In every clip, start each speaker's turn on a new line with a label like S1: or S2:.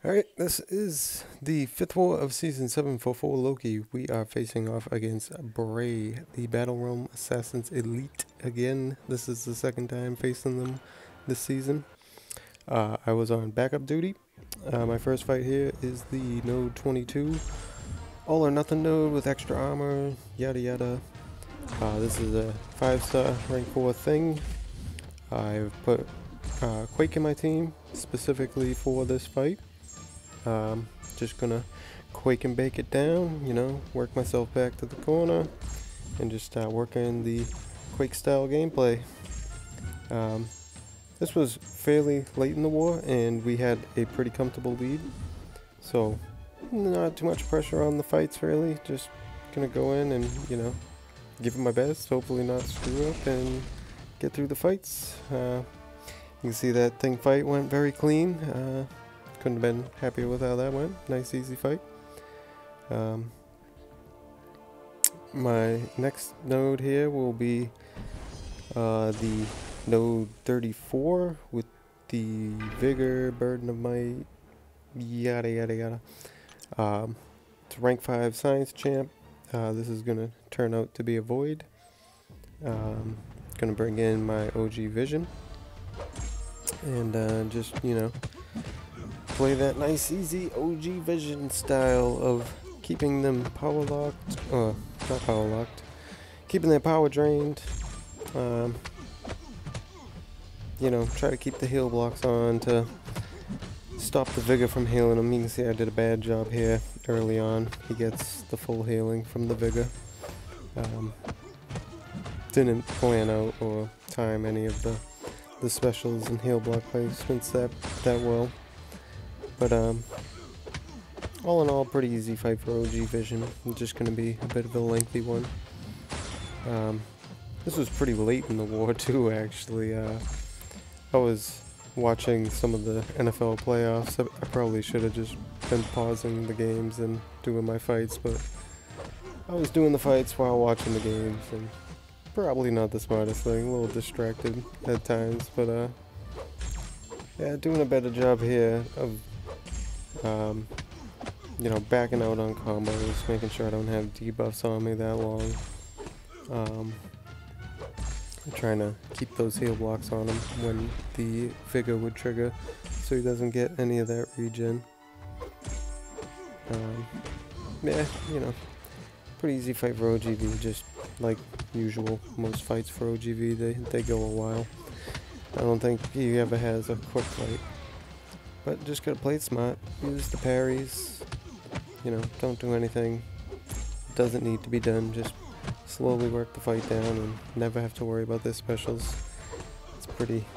S1: Alright, this is the 5th war of Season 7 for 4 Loki. We are facing off against Bray, the Battle Realm Assassins Elite again. This is the second time facing them this season. I was on backup duty. My first fight here is the Node 22. All or nothing node with extra armor, yada yada. This is a 5-star rank 4 thing. I've put Quake in my team specifically for this fight. Just gonna Quake and bake it down, you know, work myself back to the corner and just start working the Quake style gameplay. This was fairly late in the war and we had a pretty comfortable lead, so not too much pressure on the fights really, just gonna go in and, you know, give it my best, hopefully not screw up and get through the fights. You can see that thing fight went very clean. Couldn't have been happier with how that went. Nice easy fight. My next node here will be the node 34 with the vigor, burden of might, yada yada yada. It's a rank 5 science champ. This is gonna turn out to be a void. Gonna bring in my OG vision and just, you know, play that nice easy OG vision style of keeping them power locked, not power locked, keeping their power drained. You know, try to keep the heal blocks on to stop the vigor from healing him. You can see I did a bad job here early on. He gets the full healing from the vigor. Didn't plan out or time any of the specials and heal block placements that well. But all in all, pretty easy fight for OG Vision. It's just going to be a bit of a lengthy one. This was pretty late in the war too, actually. I was watching some of the NFL playoffs. I probably should have just been pausing the games and doing my fights, but I was doing the fights while watching the games, and probably not the smartest thing. A little distracted at times, but yeah, doing a better job here of you know, backing out on combos, making sure I don't have debuffs on me that long. I'm trying to keep those heal blocks on him when the vigor would trigger, so he doesn't get any of that regen. Yeah, you know, pretty easy fight for OGV, just like usual. Most fights for OGV, they go a while. I don't think he ever has a quick fight. But just gotta play it smart, use the parries, you know, don't do anything doesn't need to be done, just slowly work the fight down and never have to worry about their specials. It's pretty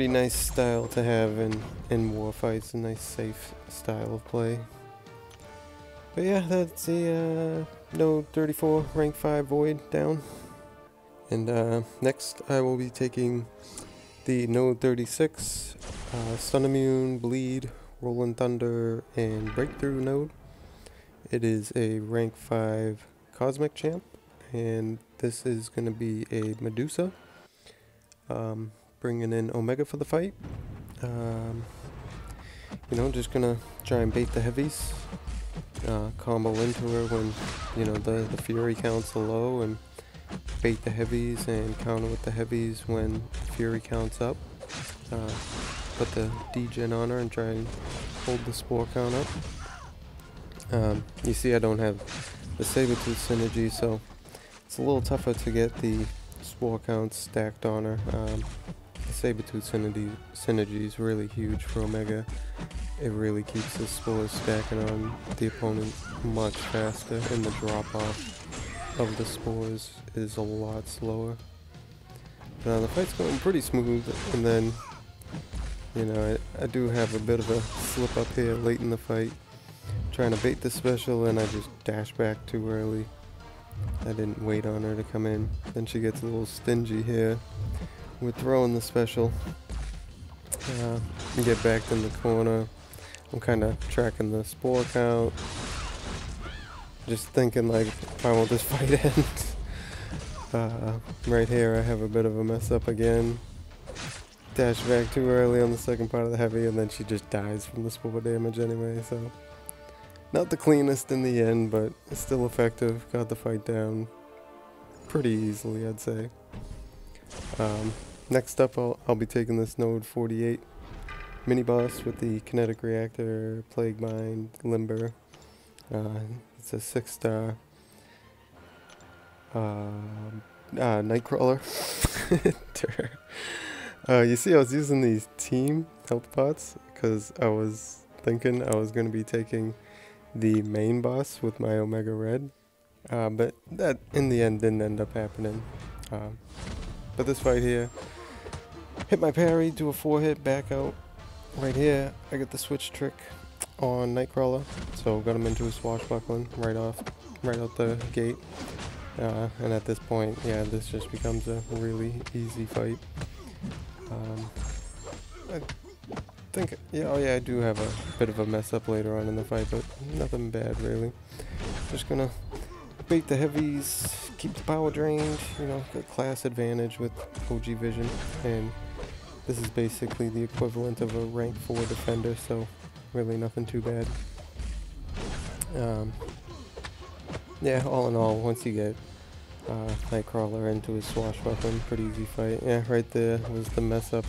S1: nice style to have in war fights, a nice safe style of play. But yeah, that's the node 34 rank 5 void down. And next I will be taking the node 36 Stun Immune, Bleed, Rolling Thunder, and Breakthrough node. It is a rank 5 Cosmic champ, and this is going to be a Medusa. Bringing in Omega for the fight. You know, just gonna try and bait the heavies. Combo into her when, you know, the Fury counts are low, and bait the heavies and counter with the heavies when Fury counts up. Put the degen on her and try and hold the spore count up. You see I don't have the Sabertooth synergy, so it's a little tougher to get the spore counts stacked on her. The Sabertooth synergy is really huge for Omega. It really keeps the spores stacking on the opponent much faster, and the drop off of the spores is a lot slower. The fight's going pretty smooth, and then, you know, I do have a bit of a slip up here late in the fight, trying to bait the special, and I just dash back too early. I didn't wait on her to come in. Then she gets a little stingy here with throwing the special. Get backed in the corner. I'm kind of tracking the spore count, just thinking like, why won't this fight end? Right here I have a bit of a mess up again. dash back too early on the second part of the heavy, and then she just dies from the spore damage anyway, so... Not the cleanest in the end, but it's still effective. Got the fight down pretty easily, I'd say. Next up, I'll be taking this Node 48 mini-boss with the Kinetic Reactor, Plague Mind, Limber. It's a 6-star Nightcrawler. You see, I was using these team health pots because I was thinking I was going to be taking the main boss with my Omega Red, but that in the end didn't end up happening. But this fight here, hit my parry, do a 4-hit, back out. Right here, I get the switch trick on Nightcrawler, so got him into a swashbuckling right out the gate. And at this point, yeah, this just becomes a really easy fight. I think, yeah, oh yeah, I do have a bit of a mess up later on in the fight, but nothing bad really. Just gonna bait the heavies, keep the power drained, you know, got class advantage with OG Vision, and this is basically the equivalent of a rank 4 defender, so really nothing too bad. Yeah, all in all, once you get Nightcrawler into his swashbuckling, pretty easy fight. Yeah, right there was the mess up.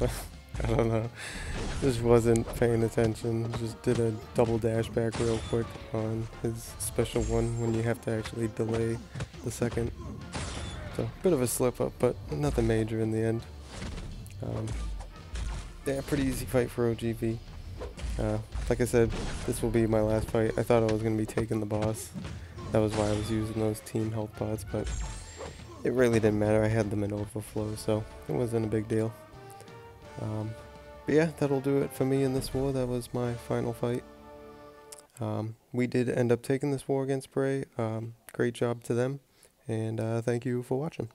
S1: I don't know, just wasn't paying attention, just did a double dash back real quick on his special one when you have to actually delay the second. So, bit of a slip up, but nothing major in the end. Yeah, pretty easy fight for OGV. Like I said, this will be my last fight. I thought I was going to be taking the boss. That was why I was using those team health pots, but it really didn't matter. I had them in overflow, so it wasn't a big deal. But yeah, that'll do it for me in this war. That was my final fight. We did end up taking this war against Bray. Great job to them, and thank you for watching.